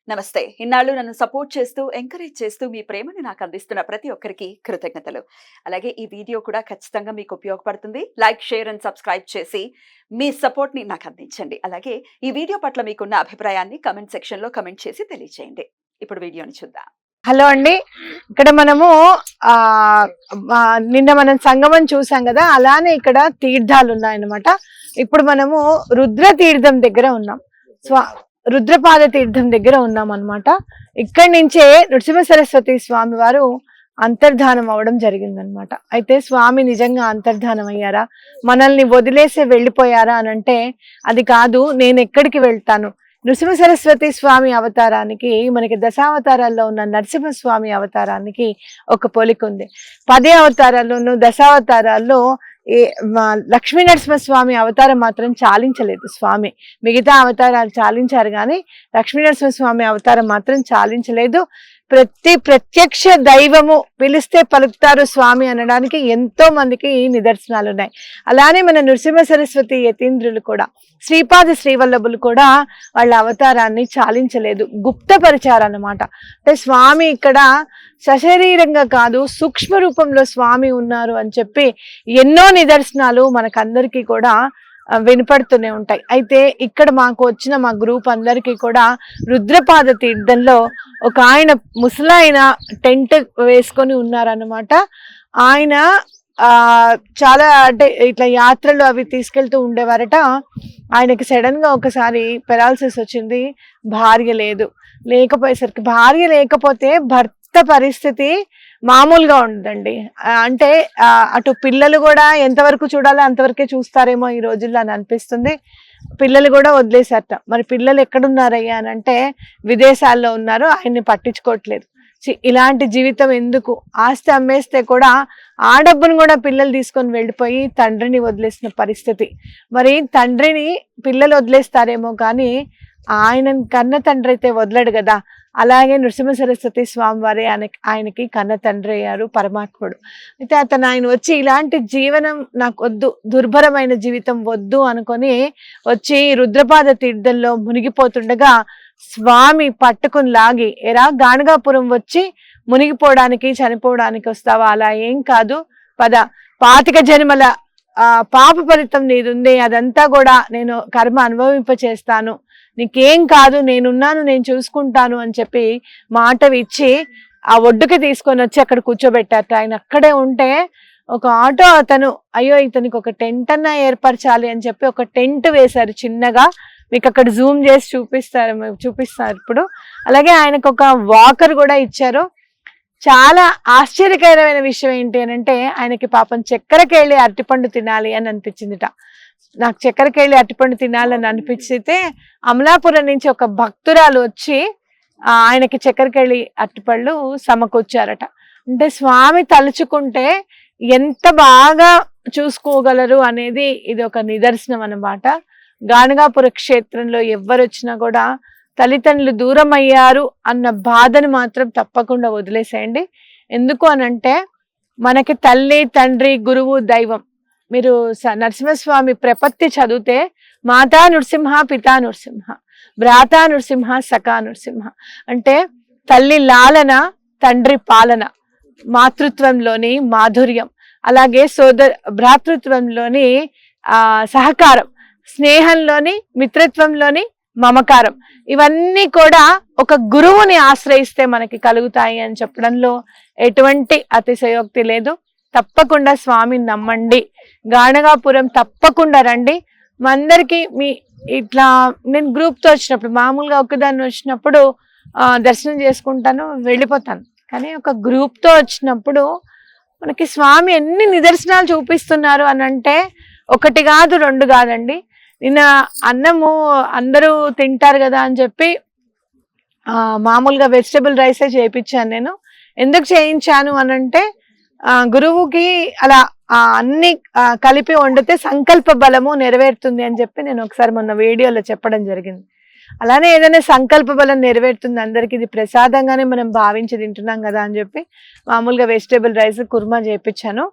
నమస్తే. ఇన్నాళ్ళు నన్ను సపోర్ట్ చేస్తూ, ఎంకరేజ్ చేస్తూ మీ ప్రేమని నాకు అందిస్తున్న ప్రతి ఒక్కరికి కృతజ్ఞతలు. అలాగే ఈ వీడియో కూడా ఖచ్చితంగా మీకు ఉపయోగపడుతుంది. లైక్, షేర్ అండ్ సబ్స్క్రైబ్ చేసి మీ సపోర్ట్‌ని నాకు అందించండి. అలాగే ఈ వీడియో పట్ల మీకున్న అభిప్రాయాన్ని కామెంట్ సెక్షన్‌లో కామెంట్ చేసి తెలియజేయండి. ఇప్పుడు వీడియోని చూద్దాం. హలో అండి. ఇక్కడ మనము నిన్న మనం సంగమం చూసాం కదా, అలానే ఇక్కడ తీర్థాలు ఉన్నాయన్నమాట. ఇప్పుడు మనము రుద్ర తీర్థం దగ్గర ఉన్నాం, రుద్రపాద తీర్థం దగ్గర ఉన్నాం అన్నమాట. ఇక్కడి నుంచే నృసింహ సరస్వతి స్వామి వారు అంతర్ధానం అవడం జరిగిందనమాట. అయితే స్వామి నిజంగా అంతర్ధానం అయ్యారా, మనల్ని వదిలేసి వెళ్ళిపోయారా అని అంటే అది కాదు. నేను ఎక్కడికి వెళ్తాను? నృసింహ సరస్వతి స్వామి అవతారానికి, మనకి దశావతారాల్లో ఉన్న నరసింహస్వామి అవతారానికి ఒక పోలిక ఉంది. 10 అవతారాల్లోనూ దశావతారాల్లో లక్ష్మీ నరసింహస్వామి అవతారం మాత్రం చాలించలేదు స్వామి. మిగతా అవతారాలు చాలించారు కానీ లక్ష్మీ నరసింహస్వామి అవతారం మాత్రం చాలించలేదు. ప్రత్యక్ష దైవము పిలిస్తే పలుకుతారు స్వామి అనడానికి ఎంతో మందికి నిదర్శనాలు ఉన్నాయి. అలానే మన నృసింహ సరస్వతి యతీంద్రులు కూడా, శ్రీపాద శ్రీవల్లభులు కూడా వాళ్ళ అవతారాన్ని చాలించలేదు, గుప్తపరిచారన్నమాట. అంటే స్వామి ఇక్కడ సశరీరంగా కాదు, సూక్ష్మ రూపంలో స్వామి ఉన్నారు అని చెప్పి ఎన్నో నిదర్శనాలు మనకందరికీ కూడా వినపడుతూనే ఉంటాయి. అయితే ఇక్కడ మాకు వచ్చిన మా గ్రూప్ అందరికీ కూడా రుద్రపాద తీర్థంలో ఒక ఆయన ముసలాయన టెంట్ వేసుకొని ఉన్నారన్నమాట. ఆయన చాలా అంటే ఇట్లా యాత్రలు అవి తీసుకెళ్తూ ఉండేవారట. ఆయనకి సడన్ గా ఒకసారి పెరాలసిస్ వచ్చింది. భార్య లేకపోయేసరికి, భార్య లేకపోతే భర్త పరిస్థితి మామూలుగా ఉండదండి. అంటే అటు పిల్లలు కూడా ఎంతవరకు చూడాలో అంతవరకే చూస్తారేమో ఈ రోజుల్లో అని అనిపిస్తుంది. పిల్లలు కూడా వదిలేసారట. మరి పిల్లలు ఎక్కడున్నారయ్యా అని అంటే విదేశాల్లో ఉన్నారు, ఆయన్ని పట్టించుకోవట్లేదు. ఇలాంటి జీవితం ఎందుకు? ఆస్తి అమ్మేస్తే కూడా ఆ డబ్బును కూడా పిల్లలు తీసుకొని వెళ్ళిపోయి తండ్రిని వదిలేసిన పరిస్థితి. మరి తండ్రిని పిల్లలు వదిలేస్తారేమో కానీ ఆయన కన్న తండ్రి అయితే వదలడు కదా. అలాగే నృసింహ సరస్వతి స్వామి వారే ఆయనకి కన్న తండ్రి అయ్యారు, పరమాత్ముడు. అయితే ఆయన వచ్చి ఇలాంటి జీవనం నాకు వద్దు, దుర్భరమైన జీవితం వద్దు అనుకొని వచ్చి రుద్రపాద తీర్థంలో మునిగిపోతుండగా స్వామి పట్టుకుని లాగి, ఎరా గాణగాపురం వచ్చి మునిగిపోవడానికి చనిపోవడానికి వస్తావా? అలా ఏం కాదు, పద, 25 జన్మల పాప ఫలితం నీదుంది, అదంతా కూడా నేను కర్మ అనుభవింప చేస్తాను, నీకేం కాదు, నేనున్నాను, నేను చూసుకుంటాను అని చెప్పి మాట ఇచ్చి ఆ ఒడ్డుకి తీసుకొని వచ్చి అక్కడ కూర్చోబెట్టారట. ఆయన అక్కడే ఉంటే ఒక ఆటో అతను, అయ్యో ఇతనికి ఒక టెంట్ అన్నా ఏర్పరచాలి అని చెప్పి ఒక టెంట్ వేశారు చిన్నగా. మీకు అక్కడ జూమ్ చేసి చూపిస్తారు ఇప్పుడు. అలాగే ఆయనకు ఒక వాకర్ కూడా ఇచ్చారు. చాలా ఆశ్చర్యకరమైన విషయం ఏంటి అని అంటే, ఆయనకి పాపం చక్కెరకేళి అరటిపండు తినాలి అని అనిపించిందిట. నాకు చక్కెరకేళి అరటిపండు తినాలని అనిపించితే అమలాపురం నుంచి ఒక భక్తురాలు వచ్చి ఆయనకి చక్కెరకేళి అరటిపళ్ళు సమకూర్చారట. అంటే స్వామి తలుచుకుంటే ఎంత బాగా చూసుకోగలరు అనేది ఇది ఒక నిదర్శనం అన్నమాట. గాణగాపుర క్షేత్రంలో ఎవరొచ్చినా కూడా తల్లిదండ్రులు దూరం అయ్యారు అన్న బాధను మాత్రం తప్పకుండా వదిలేసేయండి. ఎందుకు అనంటే మనకి తల్లి, తండ్రి, గురువు, దైవం. మీరు నరసింహస్వామి ప్రపత్తి చదివితే మాతా నృసింహ, పితా నృసింహ, భ్రాతా నృసింహ, సఖా నృసింహ. అంటే తల్లి లాలన, తండ్రి పాలన, మాతృత్వంలోని మాధుర్యం, అలాగే భ్రాతృత్వంలోని సహకారం, స్నేహంలోని, మిత్రత్వంలోని మమకారం, ఇవన్నీ కూడా ఒక గురువుని ఆశ్రయిస్తే మనకి కలుగుతాయి అని చెప్పడంలో ఎటువంటి అతిశయోక్తి లేదు. తప్పకుండా స్వామిని నమ్మండి. గాణగాపురం తప్పకుండా రండి. మా అందరికి ఇట్లా నేను గ్రూప్తో వచ్చినప్పుడు, మామూలుగా ఒకదాన్ని వచ్చినప్పుడు దర్శనం చేసుకుంటాను, వెళ్ళిపోతాను. కానీ ఒక గ్రూప్తో వచ్చినప్పుడు మనకి స్వామి ఎన్ని నిదర్శనాలు చూపిస్తున్నారు అని అంటే 1 కాదు 2 కాదండి. నిన్న అన్నము అందరూ తింటారు కదా అని చెప్పి మామూలుగా వెజిటబుల్ రైసే చేయించాను నేను. ఎందుకు చేయించాను అనంటే గురువుకి అలా అన్ని కలిపి వండితే సంకల్ప బలము నెరవేరుతుంది అని చెప్పి నేను ఒకసారి మొన్న వీడియోలో చెప్పడం జరిగింది. అలానే ఏదైనా సంకల్ప బలం నెరవేరుతుంది అందరికి, ఇది ప్రసాదంగానే మనం భావించి తింటున్నాం కదా అని చెప్పి మామూలుగా వెజిటేబుల్ రైస్ కుర్మా చేయించాను.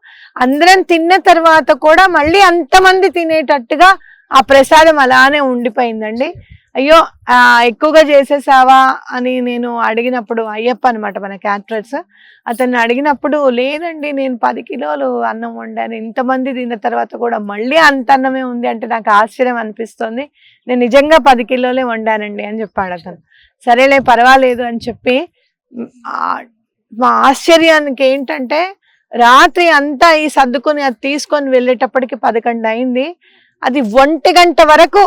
అందరం తిన్న తర్వాత కూడా మళ్ళీ అంతమంది తినేటట్టుగా ఆ ప్రసాదం అలానే ఉండిపోయిందండి. అయ్యో ఎక్కువగా చేసేసావా అని నేను అడిగినప్పుడు, అయ్యప్ప అనమాట మన క్యాటరర్స్, అతన్ని అడిగినప్పుడు లేదండి నేను 10 కిలోలు అన్నం వండాను, ఇంతమంది తిన్న తర్వాత కూడా మళ్ళీ అంత అన్నమే ఉంది అంటే నాకు ఆశ్చర్యం అనిపిస్తుంది, నేను నిజంగా 10 కిలోలే వండానండి అని చెప్పాడు అతను. సరేలే పర్వాలేదు అని చెప్పి, మా ఆశ్చర్యానికి ఏంటంటే రాత్రి అంతా ఈ సర్దుకొని అది తీసుకొని వెళ్ళేటప్పటికి 11 అయింది. అది 1 గంట వరకు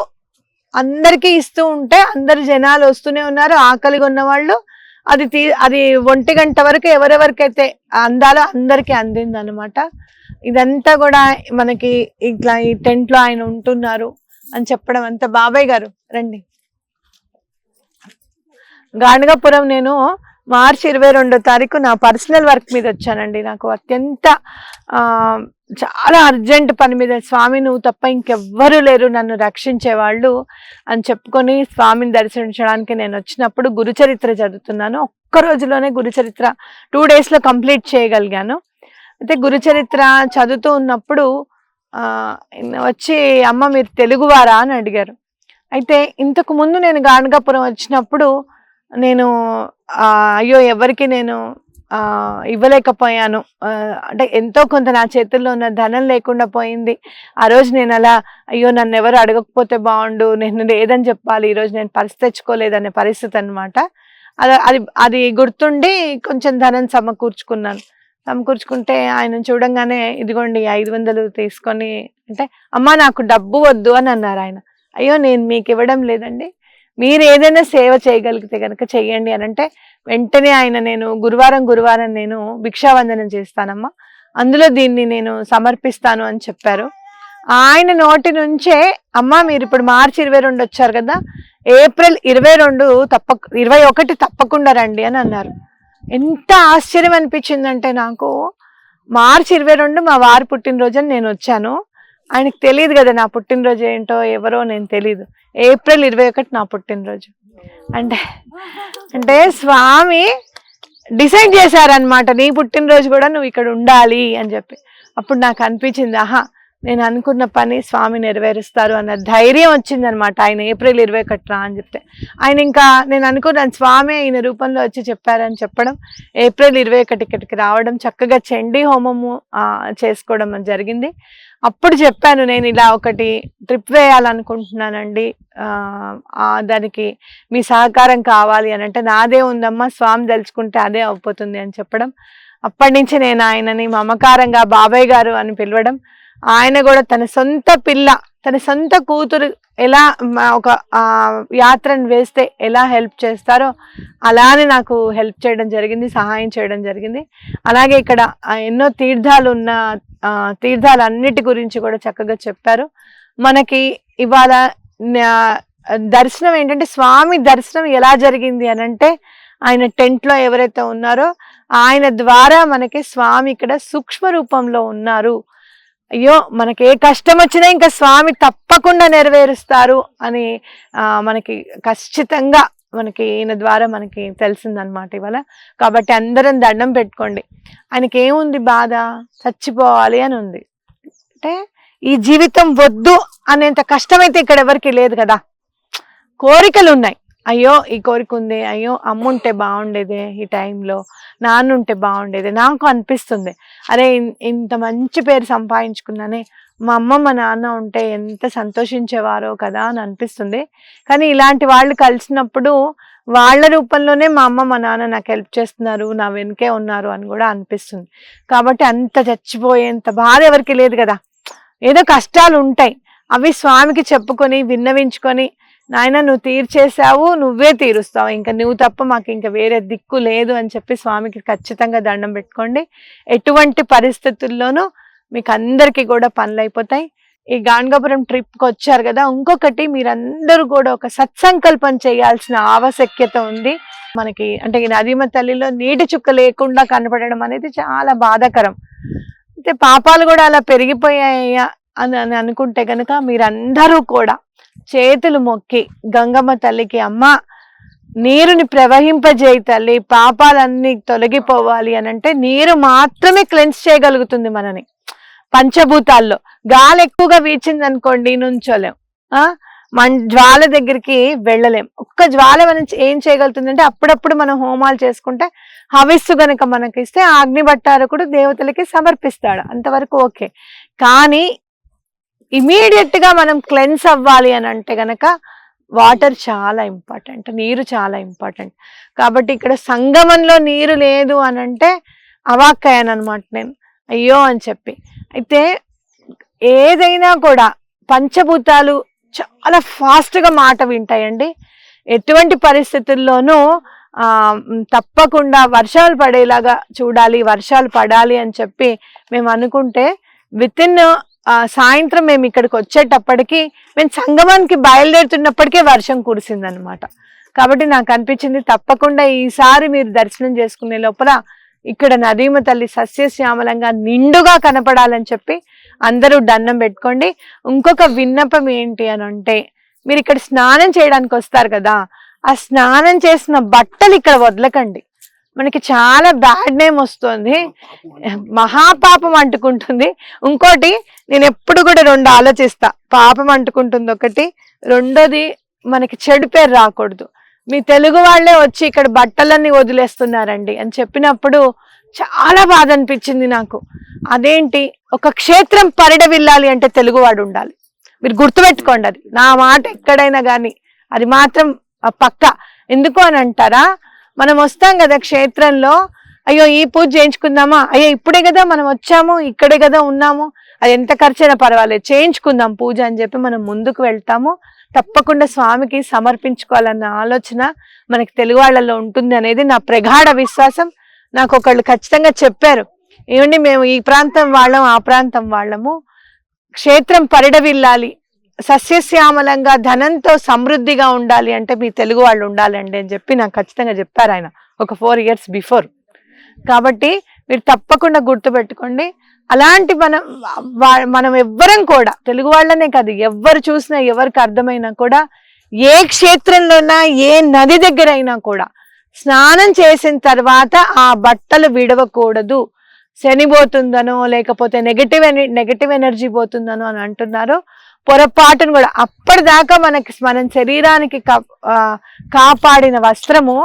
అందరికీ ఇస్తూ ఉంటే అందరు జనాలు వస్తూనే ఉన్నారు, ఆకలిగా ఉన్న వాళ్ళు. అది 1 గంట వరకు ఎవరెవరికైతే అందాలో అందరికీ అందింది అనమాట. ఇదంతా కూడా మనకి ఇట్లా ఈ టెంట్ లో ఆయన ఉంటున్నారు అని చెప్పడం అంతా. బాబాయ్ గారు రండి. గాణగాపురం నేను మార్చి 22వ తారీఖు నా పర్సనల్ వర్క్ మీద వచ్చానండి. నాకు అత్యంత చాలా అర్జెంట్ పని మీద, స్వామి నువ్వు తప్ప ఇంకెవ్వరూ లేరు నన్ను రక్షించేవాళ్ళు అని చెప్పుకొని స్వామిని దర్శించడానికి నేను వచ్చినప్పుడు గురుచరిత్ర చదువుతున్నాను. ఒక్క రోజులోనే గురుచరిత్ర 2 డేస్లో కంప్లీట్ చేయగలిగాను. అయితే గురుచరిత్ర చదువుతూ ఉన్నప్పుడు వచ్చి అమ్మ మీరు తెలుగువారా అని అడిగారు. అయితే ఇంతకు ముందు నేను గాణగాపురం వచ్చినప్పుడు నేను అయ్యో ఎవరికి నేను ఇవ్వలేకపోయాను, అంటే ఎంతో కొంత నా చేతుల్లో ఉన్న ధనం లేకుండా పోయింది. ఆ రోజు నేను అలా అయ్యో నన్ను ఎవరు అడగకపోతే బాగుండు, నేను లేదని చెప్పాలి, ఈరోజు నేను పరిస్థితి పరిస్థితి అనమాట. అది గుర్తుండి కొంచెం ధనం సమకూర్చుకుంటే ఆయన చూడంగానే ఇదిగోండి 500 తీసుకొని, అంటే అమ్మ నాకు డబ్బు వద్దు అని అన్నారు ఆయన. అయ్యో నేను మీకు ఇవ్వడం లేదండి, మీరు ఏదైనా సేవ చేయగలిగితే కనుక చెయ్యండి అని అంటే వెంటనే ఆయన నేను గురువారం నేను భిక్షావందనం చేస్తానమ్మా, అందులో దీన్ని నేను సమర్పిస్తాను అని చెప్పారు. ఆయన నోటి నుంచే అమ్మ మీరు ఇప్పుడు మార్చి 22 వచ్చారు కదా, ఏప్రిల్ 21 తప్పకుండా రండి అని అన్నారు. ఎంత ఆశ్చర్యం అనిపించిందంటే నాకు, మార్చి 22 మా వారి పుట్టినరోజు అని నేను వచ్చాను. ఆయనకు తెలియదు కదా నా పుట్టినరోజు ఏంటో ఎవరో నేను తెలీదు. ఏప్రిల్ 21 నా పుట్టినరోజు. అంటే స్వామి డిసైడ్ చేశారనమాట, నీ పుట్టినరోజు కూడా నువ్వు ఇక్కడ ఉండాలి అని చెప్పి. అప్పుడు నాకు అనిపించింది, ఆహా నేను అనుకున్న పని స్వామి నెరవేరుస్తారు అన్న ధైర్యం వచ్చిందనమాట. ఆయన ఏప్రిల్ 21 రా అని చెప్తే, ఆయన ఇంకా నేను అనుకున్నాను స్వామి ఆయన రూపంలో వచ్చి చెప్పారని చెప్పడం, ఏప్రిల్ 21 ఇక్కడికి రావడం, చక్కగా చండీ హోమము చేసుకోవడం జరిగింది. అప్పుడు చెప్పాను నేను ఇలా ఒకటి ట్రిప్ వేయాలనుకుంటున్నానండి, దానికి మీ సహకారం కావాలి అని అంటే, నాదే ఉందమ్మా స్వామి తలుచుకుంటే అదే అయిపోతుంది అని చెప్పడం. అప్పటి నుంచి నేను ఆయనని మమకారంగా బాబాయ్ గారు అని పిలవడం. ఆయన కూడా తన సొంత పిల్ల, తన సొంత కూతురు ఎలా ఒక యాత్రను వేస్తే ఎలా హెల్ప్ చేస్తారో అలానే నాకు హెల్ప్ చేయడం జరిగింది, సహాయం చేయడం జరిగింది. అలాగే ఇక్కడ ఎన్నో తీర్థాలు ఉన్న తీర్థాలన్నిటి గురించి కూడా చక్కగా చెప్పారు. మనకి ఇవాళ దర్శనం ఏంటంటే, స్వామి దర్శనం ఎలా జరిగింది అని అంటే, ఆయన టెంట్లో ఎవరైతే ఉన్నారో ఆయన ద్వారా మనకి స్వామి ఇక్కడ సూక్ష్మ రూపంలో ఉన్నారు. అయ్యో మనకి ఏ కష్టం వచ్చినా ఇంకా స్వామి తప్పకుండా నెరవేరుస్తారు అని మనకి ఖచ్చితంగా మనకి ఈయన ద్వారా మనకి తెలిసిందనమాట ఇవాళ. కాబట్టి అందరం దండం పెట్టుకోండి. ఆయనకి ఏముంది బాధ, చచ్చిపోవాలి అని ఉంది. అంటే ఈ జీవితం వద్దు అనేంత కష్టమైతే ఇక్కడ ఎవరికి లేదు కదా. కోరికలు ఉన్నాయి, అయ్యో ఈ కోరిక ఉంది, అయ్యో అమ్ముంటే బాగుండేదే, ఈ టైంలో నాన్నుంటే బాగుండేది. నాకు అనిపిస్తుంది అరే ఇంత మంచి పేరు సంపాదించుకున్నానే, మా అమ్మ మా నాన్న ఉంటే ఎంత సంతోషించేవారో కదా అని అనిపిస్తుంది. కానీ ఇలాంటి వాళ్ళు కలిసినప్పుడు వాళ్ళ రూపంలోనే మా అమ్మ మా నాన్న నాకు హెల్ప్ చేస్తున్నారు, నా వెనుకే ఉన్నారు అని కూడా అనిపిస్తుంది. కాబట్టి అంత చచ్చిపోయేంత బాధ ఎవరికి లేదు కదా. ఏదో కష్టాలు ఉంటాయి, అవి స్వామికి చెప్పుకొని విన్నవించుకొని, నాయన నువ్వు తీర్చేసావు, నువ్వే తీరుస్తావు, ఇంకా నువ్వు తప్ప మాకు ఇంకా వేరే దిక్కు లేదు అని చెప్పి స్వామికి ఖచ్చితంగా దండం పెట్టుకోండి. ఎటువంటి పరిస్థితుల్లోనూ మీకు అందరికీ కూడా పనులు అయిపోతాయి. ఈ గాణగాపురం ట్రిప్కి వచ్చారు కదా, ఇంకొకటి మీరందరూ కూడా ఒక సత్సంకల్పం చేయాల్సిన ఆవశ్యకత ఉంది మనకి. అంటే ఈ నదీమ తల్లిలో నీటి చుక్క లేకుండా కనపడడం అనేది చాలా బాధాకరం. అయితే పాపాలు కూడా అలా పెరిగిపోయాయా అని అనుకుంటే కనుక మీరందరూ కూడా చేతులు మొక్కి గంగమ్మ తల్లికి, అమ్మ నీరుని ప్రవహింపజేయి తల్లి, పాపాలన్నీ తొలగిపోవాలి అని అంటే నీరు మాత్రమే క్లెన్స్ చేయగలుగుతుంది మనని. పంచభూతాల్లో గాలి ఎక్కువగా వీచింది అనుకోండి నుంచోలేం, జ్వాల దగ్గరికి వెళ్ళలేం. ఒక్క జ్వాల మనం ఏం చేయగలుగుతుందంటే అప్పుడప్పుడు మనం హోమాలు చేసుకుంటే హవిస్సు గనక మనకి ఇస్తే ఆ అగ్నిభట్టారకుడు దేవతలకి సమర్పిస్తాడు, అంతవరకు ఓకే. కానీ ఇమీడియట్ గా మనం క్లెన్స్ అవ్వాలి అని అంటే గనక వాటర్ చాలా ఇంపార్టెంట్, నీరు చాలా ఇంపార్టెంట్. కాబట్టి ఇక్కడ సంగమంలో నీరు లేదు అని అంటే అవాక్కయ్యాను అనమాట నేను, అయ్యో అని చెప్పి. అయితే ఏదైనా కూడా పంచభూతాలు చాలా ఫాస్ట్ గా మాట వింటాయండి. ఎటువంటి పరిస్థితుల్లోనూ తప్పకుండా వర్షాలు పడేలాగా చూడాలి, వర్షాలు పడాలి అని చెప్పి మేము అనుకుంటే విత్ ఇన్ సాయంత్రం మేము ఇక్కడికి వచ్చేటప్పటికి, మేము సంగమానికి బయలుదేరుతున్నప్పటికే వర్షం కురిసిందనమాట. కాబట్టి నాకు అనిపించింది తప్పకుండా ఈసారి మీరు దర్శనం చేసుకునే లోపల ఇక్కడ నదీమ తల్లి సస్యశ్యామలంగా నిండుగా కనపడాలని చెప్పి అందరూ దండం పెట్టుకోండి. ఇంకొక విన్నపం ఏంటి అని అంటే, మీరు ఇక్కడ స్నానం చేయడానికి వస్తారు కదా, ఆ స్నానం చేసిన బట్టలు ఇక్కడ వదలకండి. మనకి చాలా బ్యాడ్ నేమ్ వస్తుంది, మహాపాపం అంటుకుంటుంది. ఇంకోటి నేను ఎప్పుడు కూడా రెండు ఆలోచిస్తా, పాపం అంటుకుంటుంది ఒకటి, రెండోది మనకి చెడు పేరు రాకూడదు. మీ తెలుగు వాళ్ళే వచ్చి ఇక్కడ బట్టలన్నీ వదిలేస్తున్నారండి అని చెప్పినప్పుడు చాలా బాధ అనిపించింది నాకు. అదేంటి, ఒక క్షేత్రం పరిడవిల్లాలి అంటే తెలుగువాడు ఉండాలి. మీరు గుర్తుపెట్టుకోండి, అది నా మాట ఎక్కడైనా కానీ అది మాత్రం పక్క. ఎందుకు అని అంటారా, మనం వస్తాం కదా క్షేత్రంలో, అయ్యో ఈ పూజ చేయించుకుందామా, అయ్యో ఇప్పుడే కదా మనం వచ్చాము, ఇక్కడే కదా ఉన్నాము, అది ఎంత ఖర్చైనా పర్వాలేదు చేయించుకుందాం పూజ అని చెప్పి మనం ముందుకు వెళ్తాము. తప్పకుండా స్వామికి సమర్పించుకోవాలన్న ఆలోచన మనకి తెలుగు వాళ్ళలో ఉంటుంది అనేది నా ప్రగాఢ విశ్వాసం. నాకు ఒకళ్ళు ఖచ్చితంగా చెప్పారు, ఏమండి మేము ఈ ప్రాంతం వాళ్ళం ఆ ప్రాంతం వాళ్ళము, క్షేత్రం పరిడవిల్లాలి, సస్యశ్యామలంగా ధనంతో సమృద్ధిగా ఉండాలి అంటే మీ తెలుగు వాళ్ళు ఉండాలండి అని చెప్పి నాకు ఖచ్చితంగా చెప్పారు ఆయన ఒక 4 years బిఫోర్. కాబట్టి మీరు తప్పకుండా గుర్తుపెట్టుకోండి. అలాంటి మనం ఎవ్వరం కూడా, తెలుగు వాళ్ళనే కాదు, ఎవరు చూసినా ఎవరికి అర్థమైనా కూడా, ఏ క్షేత్రంలోనా ఏ నది దగ్గర అయినా కూడా స్నానం చేసిన తర్వాత ఆ బట్టలు విడవకూడదు. శని పోతుందనో లేకపోతే నెగటివ్ ఎనర్జీ పోతుందనో అని అంటున్నారు. పొరపాటును కూడా అప్పటిదాకా మనం శరీరానికి కాపాడిన వస్త్రము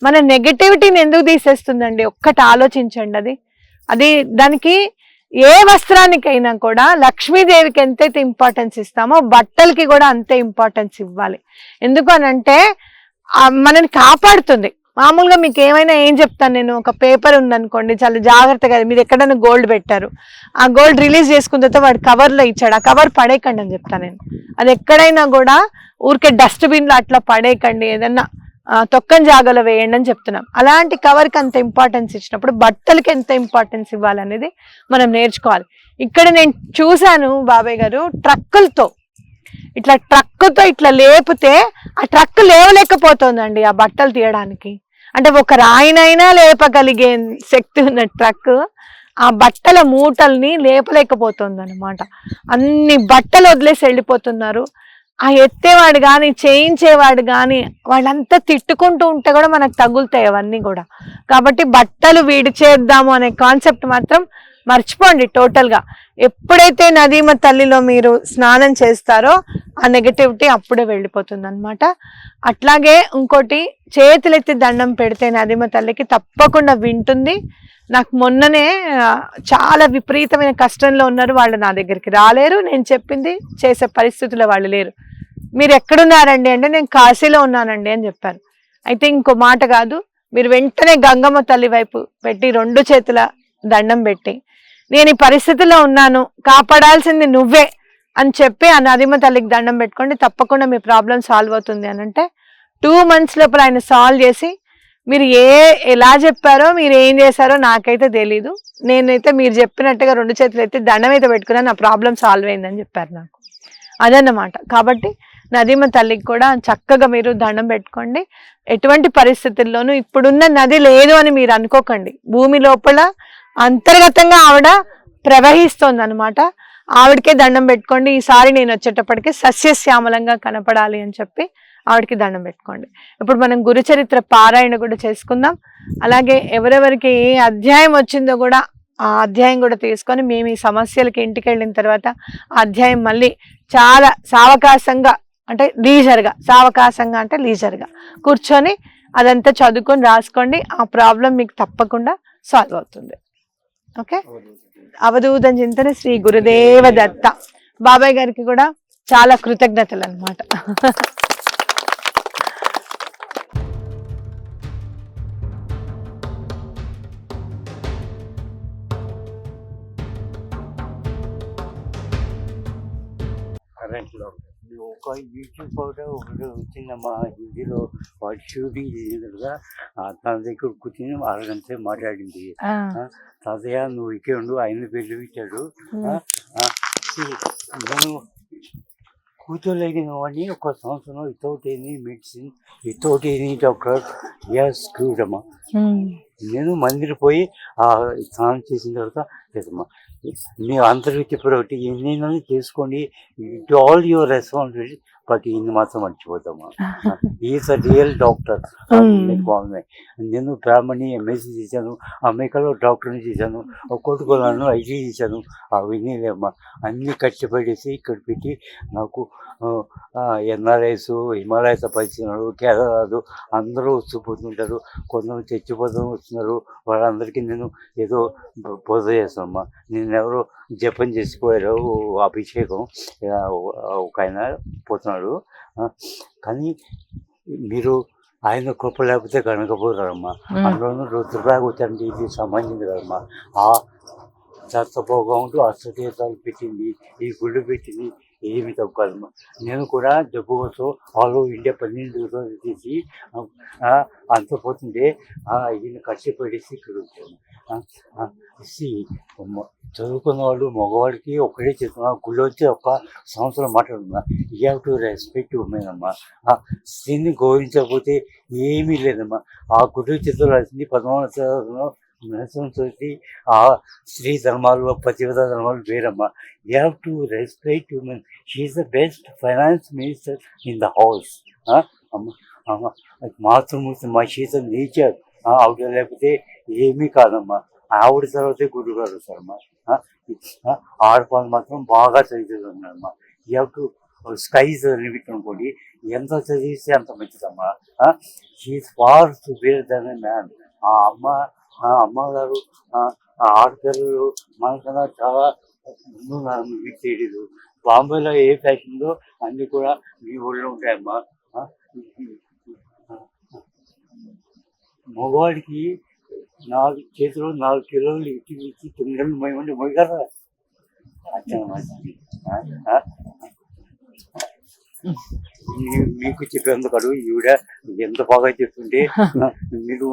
మన నెగటివిటీని ఎందుకు తీసేస్తుందండి, ఒక్కటి ఆలోచించండి. అది దానికి ఏ వస్త్రానికైనా కూడా లక్ష్మీదేవికి ఎంతైతే ఇంపార్టెన్స్ ఇస్తామో బట్టలకి కూడా అంతే ఇంపార్టెన్స్ ఇవ్వాలి. ఎందుకు అనంటే మనని కాపాడుతుంది. మామూలుగా మీకు ఏమైనా ఏం చెప్తాను నేను, ఒక పేపర్ ఉందనుకోండి, చాలా జాగ్రత్తగా, మీరు ఎక్కడైనా గోల్డ్ పెట్టారు, ఆ గోల్డ్ రిలీజ్ చేసుకున్న తర్వాత వాడు కవర్లో ఇచ్చాడు, ఆ కవర్ పడేయకండి అని చెప్తాను నేను. అది ఎక్కడైనా కూడా ఊరికే డస్ట్బిన్లో అట్లా పడేయకండి, ఏదన్నా తొక్కని జాగాలో వేయండి అని చెప్తున్నాం. అలాంటి కవర్కి అంత ఇంపార్టెన్స్ ఇచ్చినప్పుడు బట్టలకి ఎంత ఇంపార్టెన్స్ ఇవ్వాలనేది మనం నేర్చుకోవాలి. ఇక్కడ నేను చూశాను బాబాయ్ గారు, ట్రక్కులతో ఇట్లా లేపితే ఆ ట్రక్ లేవలేకపోతుందండి ఆ బట్టలు తీయడానికి. అంటే ఒక రాయినైనా లేపగలిగే శక్తి ఉన్న ట్రక్ ఆ బట్టల మూటల్ని లేపలేకపోతుంది అనమాట. అన్ని బట్టలు వదిలేసి వెళ్ళిపోతున్నారు. ఆ ఎత్తేవాడు కానీ చేయించేవాడు కానీ వాళ్ళంతా తిట్టుకుంటూ ఉంటే కూడా మనకు తగులుతాయి అవన్నీ కూడా. కాబట్టి బట్టలు విడిచేద్దాము అనే కాన్సెప్ట్ మాత్రం మర్చిపోండి టోటల్గా. ఎప్పుడైతే నదీమ తల్లిలో మీరు స్నానం చేస్తారో ఆ నెగటివిటీ అప్పుడే వెళ్ళిపోతుంది అనమాట. అట్లాగే ఇంకోటి, చేతులెత్తి దండం పెడితే నదీమ తల్లికి తప్పకుండా వింటుంది. నాకు మొన్ననే చాలా విపరీతమైన కష్టంలో ఉన్నారు, వాళ్ళు నా దగ్గరికి రాలేరు, నేను చెప్పింది చేసే పరిస్థితుల్లో వాళ్ళు లేరు. మీరు ఎక్కడున్నారండి అంటే నేను కాశీలో ఉన్నానండి అని చెప్పారు. అయితే ఇంకో మాట కాదు, మీరు వెంటనే గంగమ్మ తల్లి వైపు పెట్టి 2 చేతుల దండం పెట్టి, నేను ఈ పరిస్థితిలో ఉన్నాను, కాపాడాల్సింది నువ్వే అని చెప్పి ఆ నదీమ తల్లికి దండం పెట్టుకోండి. తప్పకుండా మీ ప్రాబ్లం సాల్వ్ అవుతుంది అని అంటే 2 months లోపల ఆయన సాల్వ్ చేసి, మీరు ఎలా చెప్పారో మీరు ఏం చేశారో నాకైతే తెలీదు, నేనైతే మీరు చెప్పినట్టుగా 2 చేతులు ఎత్తి దండం అయితే పెట్టుకున్నాను, నా ప్రాబ్లం సాల్వ్ అయిందని చెప్పారు నాకు. అదన్నమాట. కాబట్టి నదీమ తల్లికి కూడా చక్కగా మీరు దండం పెట్టుకోండి. ఎటువంటి పరిస్థితుల్లోనూ ఇప్పుడున్న నది లేదు అని మీరు అనుకోకండి. భూమి లోపల అంతర్గతంగా ఆవిడ ప్రవహిస్తోంది అనమాట. ఆవిడకే దండం పెట్టుకోండి. ఈసారి నేను వచ్చేటప్పటికి సస్యశ్యామలంగా కనపడాలి అని చెప్పి ఆవిడకి దండం పెట్టుకోండి. ఇప్పుడు మనం గురుచరిత్ర పారాయణ కూడా చేసుకుందాం. అలాగే ఎవరెవరికి ఏ అధ్యాయం వచ్చిందో కూడా ఆ అధ్యాయం కూడా తీసుకొని మేము ఈ సమస్యలకి ఇంటికి వెళ్ళిన తర్వాత ఆ అధ్యాయం మళ్ళీ చాలా సావకాశంగా అంటే లీజర్గా, సావకాశంగా అంటే లీజర్గా కూర్చొని అదంతా చదువుకొని రాసుకోండి. ఆ ప్రాబ్లం మీకు తప్పకుండా సాల్వ్ అవుతుంది. ఓకే, అవధూత చింతన శ్రీ గురుదేవ దత్త. బాబాయ్ గారికి కూడా చాలా కృతజ్ఞతలు అన్నమాట. కరెంట్లో ఒక యూట్యూబ్ ఫోటో ఒకటి వచ్చిందమ్మా, హిందీలో వాడు షూటింగ్ చేసినట్టుగా తన దగ్గర కూర్చొని అరగంట సేపు మాట్లాడింది. ఆ, తాతయ్య నువ్వు ఇక్కడ ఉండు, ఆయన పిలిపించాడు. నేను కూర్చోలేని వాడిని ఒక సంవత్సరం without any medicine, without any doctor, yes cured అమ్మా. నేను మందిరం పోయి స్నానం చేసిన తర్వాత లేదమ్మా, మీరు అందరికీ చెప్పారు ఒకటి, ఎన్నైనా చేసుకోండి, it all your responsibility, but ఇన్ని మాత్రం మర్చిపోతామా. Is a real doctor. బాగున్నాయి. నేను బ్రాహ్మణి ఎంఎస్సీ చేశాను, అమెరికాలో డాక్టర్ని చేశాను, కొట్టుకోవాలను ఐటీ చేశాను. అవన్నీ లేమ్మా, అన్నీ కష్టపడేసి ఇక్కడ పెట్టి నాకు ఎన్ఆర్ఐస్, హిమాలయస్ పరిచయాలు, కేరళలు అందరూ వచ్చిపోతుంటారు, కొంతమంది చచ్చిపోతూ వస్తున్నారు. వాళ్ళందరికీ నేను ఏదో బోధ చేస్తానమ్మా. నేను ఎవరో జపం చేసిపోయారు, అభిషేకం ఒక ఆయన పోతున్నాడు. కానీ మీరు ఆయన కృప లేకపోతే కనకపోతారమ్మా. అందులోనూ రుద్రబాగోచండి, ఇది సంబంధించింది కదమ్మా. ఆ దత్తభోగం అష్టతీర్థాలు పెట్టింది, ఈ గుళ్ళు పెట్టింది, ఏమి తక్కువమ్మా. నేను కూడా జబ్బు కోసం ఆల్ ఓవర్ ఇండియా 12 రోజులు తీసి అంత పోతుంటే ఈయన కష్టపడేసి ఇక్కడ వచ్చాను. చదువుకున్న వాళ్ళు మగవాడికి ఒకటే చెప్తున్నా, గుళ్ళు వచ్చి ఒక సంవత్సరం మాట్లాడుతున్నా, you have to respect women అమ్మా. స్త్రీని గౌరవించకపోతే ఏమీ లేదమ్మా. ఆ గుళ్ళు చిత్రం రాసింది 13వ తోటి ఆ స్త్రీ ధర్మాలు, పతివ్రత ధర్మాలు వేరమ్మా. You have to respect women. She is the best finance minister in the house. అమ్మ మాతృమూర్తి మా షీఈస్ ద నేచర్. ఆవిడ లేకపోతే ఏమీ కాదమ్మా. ఆవిడ తర్వాతే గురువు గారు సార్ అమ్మా. ఆడపాలు మాత్రం బాగా చదివిస్తున్నారమ్మా. You have to sky's limit అనుకోండి, ఎంత చదివిస్తే అంత మంచిదమ్మా. She is far superior than a man. అమ్మగారు ఆడపిల్లలు మనకన్నా చాలా ముందున్నారు, మీకు తెలియదు. బాంబేలో ఏ ఫ్యాషన్ ఉందో అన్నీ కూడా మీ ఊళ్ళో ఉంటాయమ్మా. మగవాడికి 4 చేతిలో 4 కిలోలు ఇచ్చి 9 గంటలు మొయ్యమంటే మొయ్యగలరా? మీకు చెప్పేందుకు అడుగు, ఈవిడ ఎంత బాగా చెప్తుంటే మీరు